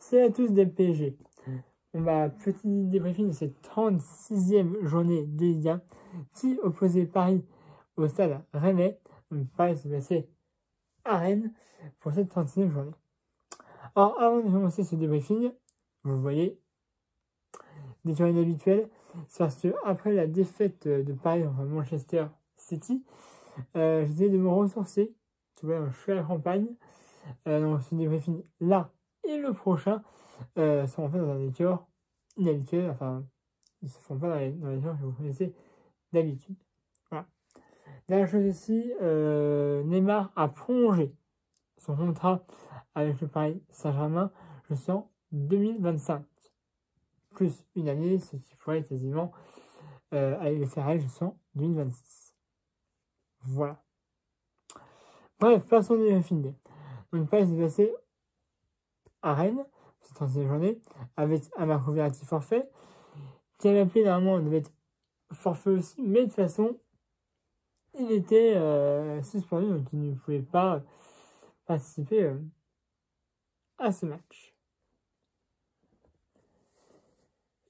C'est à tous des PSG. On va petit débriefing de cette 36e journée de Ligue 1 qui opposait Paris au stade Rennais. Paris s'est passé à Rennes pour cette 36e journée. Alors avant de commencer ce débriefing, vous voyez, des journées habituelles, c'est parce que après la défaite de Paris contre Manchester City, j'essaie de me ressourcer. Tu vois, je suis à la campagne. Donc ce débriefing là et le prochain sont en fait dans un décor inhabituel. Enfin, ils se font pas dans les décors que vous connaissez d'habitude. Voilà. Dernière chose aussi, Neymar a prolongé son contrat avec le Paris Saint-Germain jusqu'en 2025. Plus une année, ce qui pourrait quasiment aller le faire jusqu'en 2026. Voilà. Bref, passons au débriefing. Donc Paris s'est passé à Rennes, cette 36e journée, avec un Marco Verratti forfait, qui avait appelé normalement, devait être forfait aussi, mais de toute façon, il était suspendu, donc il ne pouvait pas participer à ce match.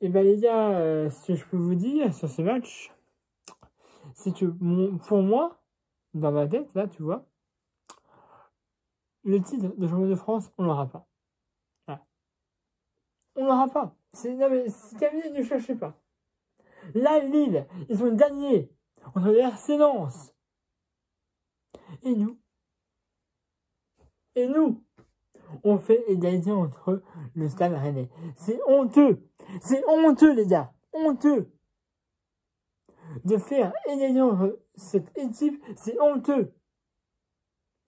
Et ben les gars, ce que je peux vous dire sur ce match, c'est que pour moi, dans ma tête, là, tu vois, le titre de champion de France, on l'aura pas. Voilà. On l'aura pas. Non mais c'est terminé, ne cherchez pas. Là, Lille, ils ont gagné entre les RC Lens. Et nous, on fait égalité entre le Stade Rennais. C'est honteux. C'est honteux, les gars. Honteux. De faire égalité entre cette équipe, c'est honteux.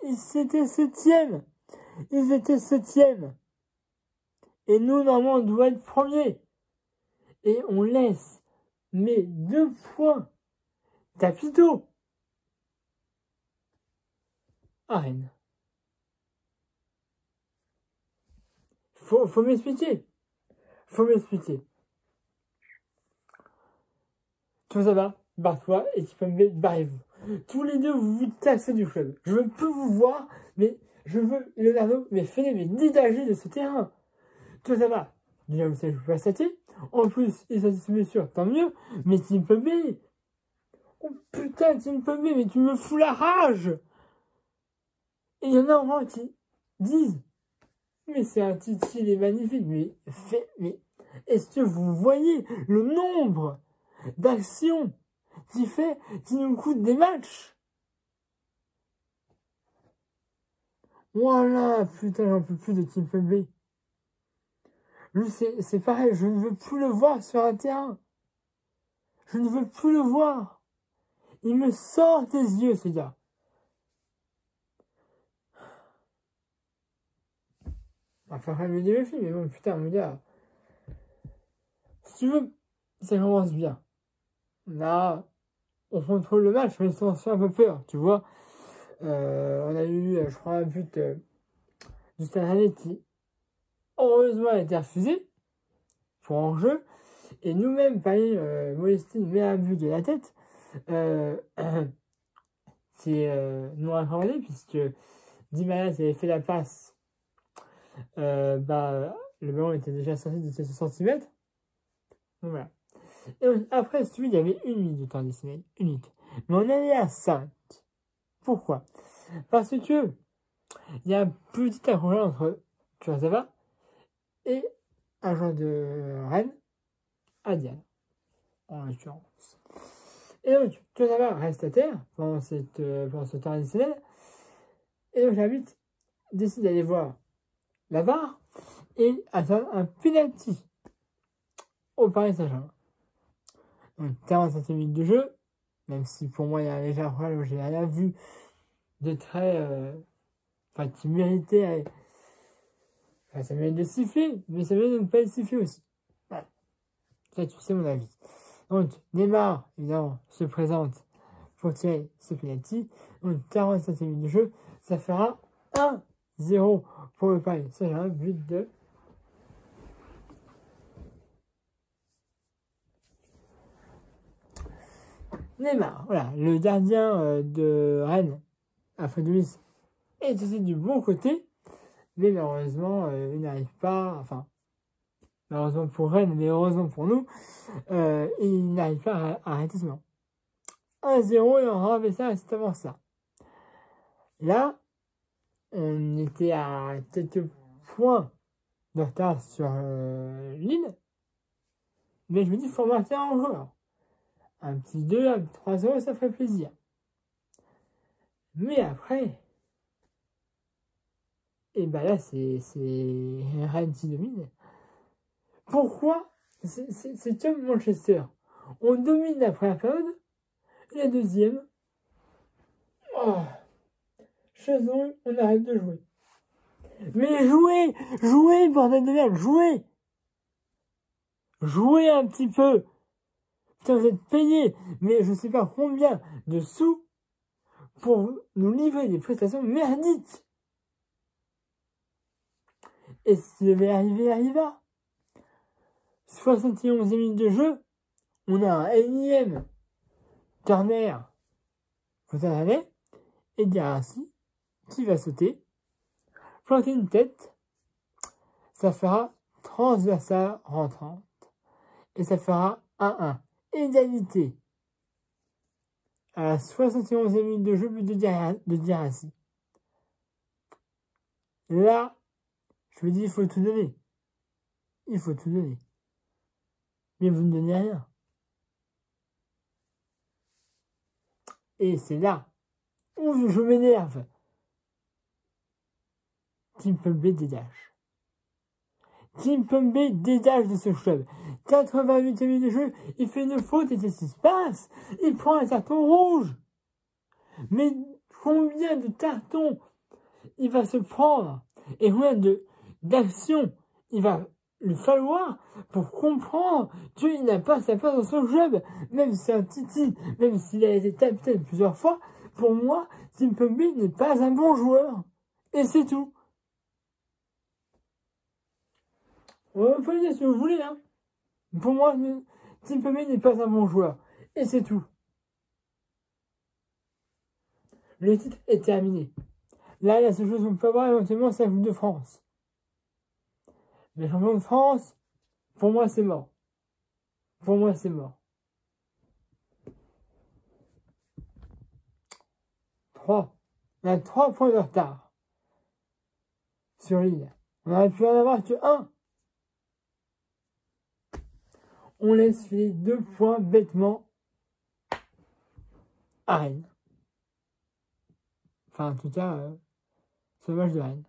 Ils étaient septième. Et nous, normalement, on doit être premier. Et on laisse mes 2 points capitaux à Rennes. Faut m'expliquer. Tout ça va, barre-toi, et tu peux me barrez-vous. Tous les deux, vous vous tassez du club. Je veux plus vous voir, mais je veux Leonardo, mais faites-les dégager de ce terrain. Tout ça va. Déjà, vous savez, je peux pas statuer. En plus, il s'agit de sûr, tant mieux. Mais Tim Pembe. Oh putain, Tim Pembe, mais tu me fous la rage. Et il y en a encore qui disent, mais c'est un Titi, il est magnifique. Mais est-ce que vous voyez le nombre d'actions qui nous coûtent des matchs? Voilà, putain, j'en peux plus de Tim Pembe. Lui, c'est pareil, je ne veux plus le voir sur un terrain. Je ne veux plus le voir. Il me sort des yeux, ce gars. Enfin, quand même le défi, mais bon, putain, mon gars. Si tu veux, ça commence bien. Là, on contrôle le match, mais on se fait un peu peur, tu vois. On a eu, je crois, un but du Stade Rennais qui, heureusement, a été refusé pour hors-jeu. Et nous-mêmes, Paris, Modestine met un but de la tête. Qui est non accordé, puisque Di Maria qui avait fait la passe, le ballon était déjà sorti de 7 cm. Donc voilà. Et donc, après, celui, il y avait 1 minute de temps additionnel. 1 minute. Mais on est allé à 5. Pourquoi? Parce que il y a un petit accrochage entre Kurzawa et un joueur de Rennes, Adiane, en l'occurrence. Et donc, Kurzawa reste à terre pendant ce temps additionnel. Et donc, l'arbitre décide d'aller voir la VAR et attendre un penalty au Paris Saint-Germain. Donc, 45 minutes de jeu, même si pour moi il y a un léger problème, j'ai rien vu de très. Qui méritait. Ça mérite de siffler, mais ça mérite de ne pas le siffler aussi. Voilà. Ça, tu sais mon avis. Donc, Neymar, évidemment, se présente pour tirer ce penalty. Donc, 45 minutes de jeu, ça fera 1-0 pour le Paris Saint-Germain, but de Neymar. Voilà, le gardien de Rennes, Alfred Luis, est aussi du bon côté. mais malheureusement, il n'arrive pas, enfin, malheureusement pour Rennes, mais heureusement pour nous, il n'arrive pas à arrêter ce ballon. 1-0 et on renverse ça juste avant ça. Là, on était à quelques points de retard sur Lille, mais je me dis qu'il faut marquer un joueur. Un petit 2, un petit 3-0, ça ferait plaisir. Mais après, et ben là, c'est Rennes qui domine. Pourquoi? C'est comme Manchester. On domine la première période, et la deuxième, oh, Chazon, on arrête de jouer. Mais jouez, bordel de merde, jouez un petit peu. Putain, vous êtes payés, mais je sais pas combien de sous pour nous livrer des prestations merdiques. Et ce qui devait arriver, arriva. 71e minute de jeu, on a un énième Turner, et Diarassi qui va sauter, planter une tête, ça fera transversale rentrante, et ça fera 1-1. Égalité. À la 71e minute de jeu, but de Diarassi. Là, je me dis, il faut tout donner. Il faut tout donner. Mais vous ne donnez rien. Et c'est là où je m'énerve. Kimpembe dégage. Kimpembe dégage de ce club. 88e minute de jeu, il fait une faute et qu'est-ce qui se passe? Il prend un carton rouge. Mais combien de cartons il va se prendre et combien d'actions il va lui falloir pour comprendre qu'il n'a pas sa place dans son club, même si c'est un Titi, même s'il a été capitaine plusieurs fois, pour moi, Kimpembe n'est pas un bon joueur. Et c'est tout. On peut le dire si vous voulez, hein. Pour moi, Kimpembe n'est pas un bon joueur. Et c'est tout. Le titre est terminé. Là, la seule chose qu'on peut avoir éventuellement, c'est la Coupe de France. Mais champion de France, pour moi, c'est mort. Pour moi, c'est mort. 3. On a 3 points de retard sur Lille. On aurait pu en avoir que 1. On laisse filer 2 points bêtement à Rennes. Enfin, en tout cas, c'est le match de Rennes.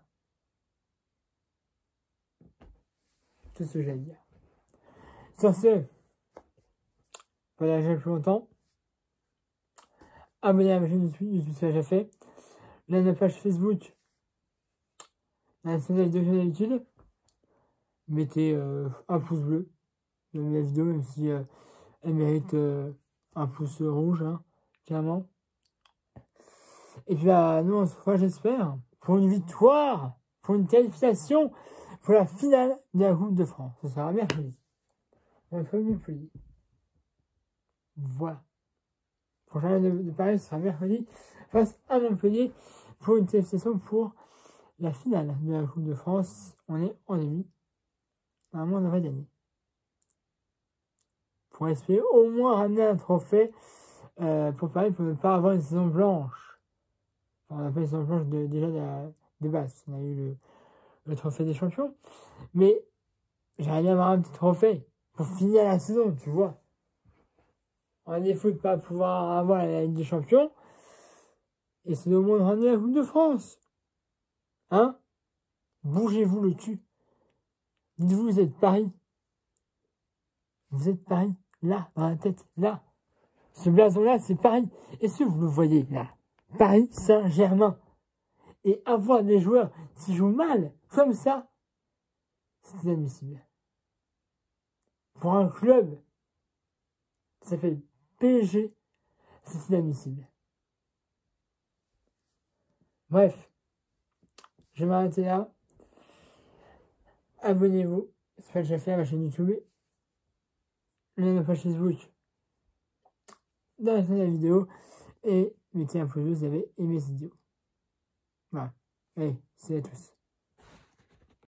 Tout ce que j'ai à dire. Sur ce, pas d'aller plus longtemps. Abonnez à ma chaîne YouTube si c'est déjà fait. Là, ma page Facebook. La chaîne de d'habitude. Mettez un pouce bleu dans la vidéo, même si elle mérite un pouce rouge, hein, clairement. Et puis nous on se revoit, j'espère, pour une victoire, pour une qualification, pour la finale de la Coupe de France. Ce sera mercredi. Contre Montpellier. Voilà. Prochain de Paris, ce sera mercredi face à Montpellier pour une qualification pour la finale de la Coupe de France. On est en demi. Normalement, on devrait gagner. Pour espérer au moins ramener un trophée pour Paris, pour ne pas avoir une saison blanche. Enfin, on a pas une saison blanche déjà de base. On a eu le trophée des champions. Mais j'aimerais bien avoir un petit trophée pour finir la saison, tu vois. En défaut de ne pas pouvoir avoir la Ligue des Champions, et c'est au moins de ramener la Coupe de France. Hein? Bougez-vous le cul. Dites-vous, vous êtes Paris. Vous êtes Paris. Là, dans la tête. Là. Ce blason-là, c'est Paris. Est-ce que vous le voyez, là? Paris Saint-Germain. Et avoir des joueurs qui jouent mal, comme ça, c'est inadmissible. Pour un club, ça fait PSG, c'est inadmissible. Bref, je vais m'arrêter là. Abonnez-vous, c'est pas déjà fait à ma chaîne YouTube. Ma page Facebook dans la fin de la vidéo. Et mettez un pouce bleu si vous avez aimé cette vidéo. Voilà. Allez, salut à tous.